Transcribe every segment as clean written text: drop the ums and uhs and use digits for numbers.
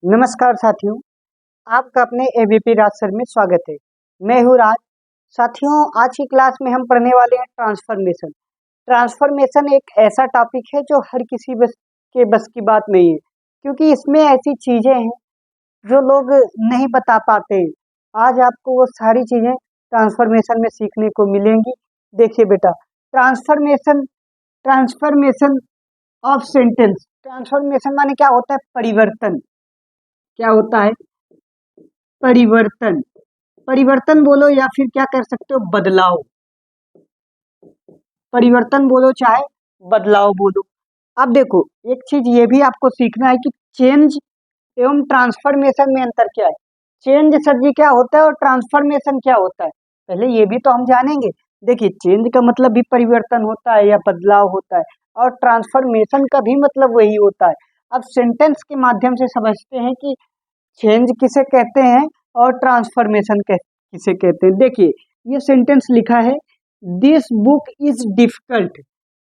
नमस्कार साथियों, आपका अपने एबीपी राज सर में स्वागत है। मैं हूँ राज। साथियों, आज की क्लास में हम पढ़ने वाले हैं ट्रांसफॉर्मेशन। ट्रांसफॉर्मेशन एक ऐसा टॉपिक है जो हर किसी बस की बात नहीं है, क्योंकि इसमें ऐसी चीजें हैं जो लोग नहीं बता पाते हैं। आज आपको वो सारी चीजें ट्रांसफॉर्मेशन में सीखने को मिलेंगी। देखिए बेटा, transformation transformation of sentence. Transformation माने क्या होता है? परिवर्तन। क्या होता है? परिवर्तन। परिवर्तन बोलो या फिर क्या कर सकते हो? बदलाव। परिवर्तन बोलो चाहे बदलाव बोलो। अब देखो, एक चीज ये भी आपको सीखना है कि चेंज एवं ट्रांसफॉर्मेशन में अंतर क्या है। चेंज सर जी क्या होता है और ट्रांसफॉर्मेशन क्या होता है, पहले ये भी तो हम जानेंगे। देखिए, चेंज का मतलब भी परिवर्तन होता है या बदलाव होता है, और ट्रांसफॉर्मेशन का भी मतलब वही होता है। अब सेंटेंस के माध्यम से समझते हैं कि चेंज किसे कहते हैं और ट्रांसफॉर्मेशन किसे कहते हैं। देखिए, ये सेंटेंस लिखा है, दिस बुक इज डिफिकल्ट।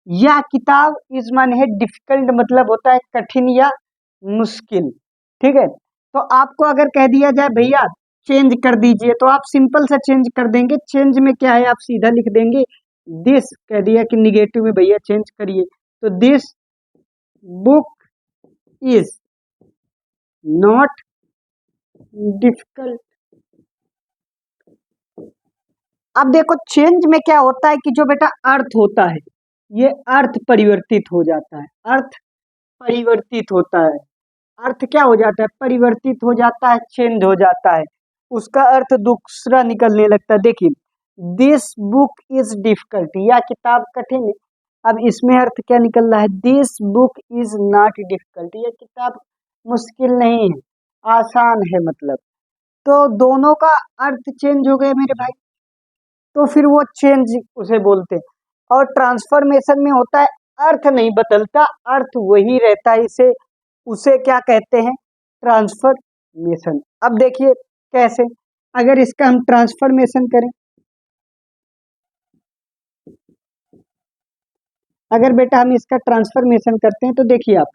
यह किताब, इस माने है डिफिकल्ट, मतलब होता है कठिन या मुश्किल। ठीक है, तो आपको अगर कह दिया जाए भैया चेंज कर दीजिए, तो आप सिंपल सा चेंज कर देंगे। चेंज में क्या है, आप सीधा लिख देंगे दिस। कह दिया कि निगेटिव में भैया चेंज करिए, तो this book is not difficult. अब देखो, चेंज में क्या होता है कि जो बेटा अर्थ होता है, ये अर्थ परिवर्तित हो जाता है। अर्थ परिवर्तित होता है। अर्थ क्या हो जाता है? परिवर्तित हो जाता है, चेंज हो जाता है, उसका अर्थ दूसरा निकलने लगता है। देखिए, दिस बुक इज डिफिकल्ट, यह किताब कठिन है। अब इसमें अर्थ क्या निकल रहा है? This book is not difficult, यह किताब मुश्किल नहीं है, आसान है। मतलब तो दोनों का अर्थ चेंज हो गया मेरे भाई, तो फिर वो चेंज उसे बोलते हैं। और ट्रांसफॉर्मेशन में होता है अर्थ नहीं बदलता, अर्थ वही रहता है, इसे उसे क्या कहते हैं? ट्रांसफॉर्मेशन। अब देखिए कैसे, अगर इसका हम ट्रांसफॉर्मेशन करें, अगर बेटा हम इसका ट्रांसफॉर्मेशन करते हैं तो देखिए आप,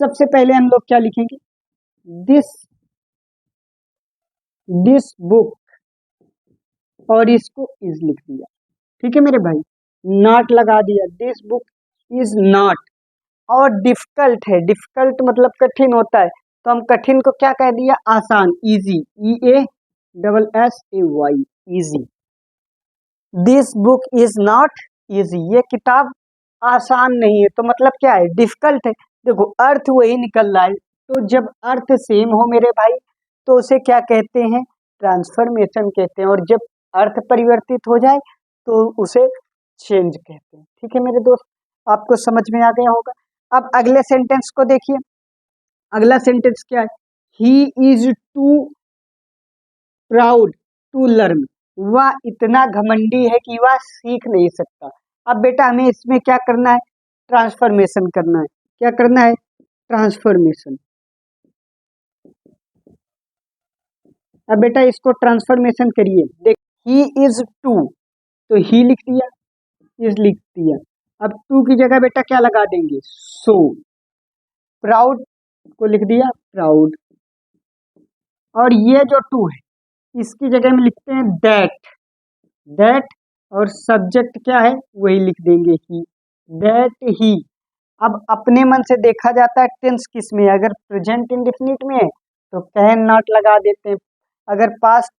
सबसे पहले हम लोग क्या लिखेंगे? दिस दिस बुक, और इसको इज लिख दिया। ठीक है मेरे भाई, नॉट लगा दिया, दिस बुक इज नॉट। और डिफिकल्ट है, डिफिकल्ट मतलब कठिन होता है, तो हम कठिन को क्या कह दिया? आसान, easy, EASSAY, easy. This book is not easy, ये किताब आसान नहीं है, तो मतलब क्या है? डिफिकल्ट है। देखो, अर्थ वही निकल रहा है, तो जब अर्थ सेम हो मेरे भाई, तो उसे क्या कहते हैं? ट्रांसफॉर्मेशन कहते हैं। और जब अर्थ परिवर्तित हो जाए तो उसे चेंज कहते हैं। ठीक है मेरे दोस्त, आपको समझ में आ गया होगा। अब अगले सेंटेंस को देखिए। अगला सेंटेंस क्या है? He is too proud to learn, वह इतना घमंडी है कि वह सीख नहीं सकता। अब बेटा हमें इसमें क्या करना है? ट्रांसफॉर्मेशन करना है। क्या करना है? ट्रांसफॉर्मेशन। अब बेटा इसको ट्रांसफॉर्मेशन करिए। देख, ही इज टू, तो ही लिख दिया, इज लिख दिया। अब टू की जगह बेटा क्या लगा देंगे? सो। प्राउड को लिख दिया प्राउड, और ये जो टू है इसकी जगह में लिखते हैं दैट। दैट, और सब्जेक्ट क्या है? वही लिख देंगे ही, दैट ही। अब अपने मन से देखा जाता है टेंस किस में है। अगर प्रेजेंट इंडेफिनिट में है तो कैन नॉट लगा देते हैं, अगर पास्ट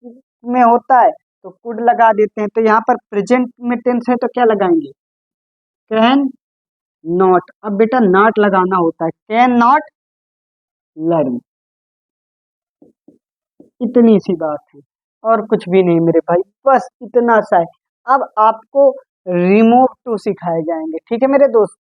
में होता है तो कुड लगा देते हैं। तो यहाँ पर प्रेजेंट में टेंस है तो क्या लगाएंगे? Can not. अब बेटा नॉट लगाना होता है, कैन नॉट लर्न। इतनी सी बात है, और कुछ भी नहीं मेरे भाई, बस इतना सा है। अब आपको रिमूव टू सिखाए जाएंगे। ठीक है मेरे दोस्त,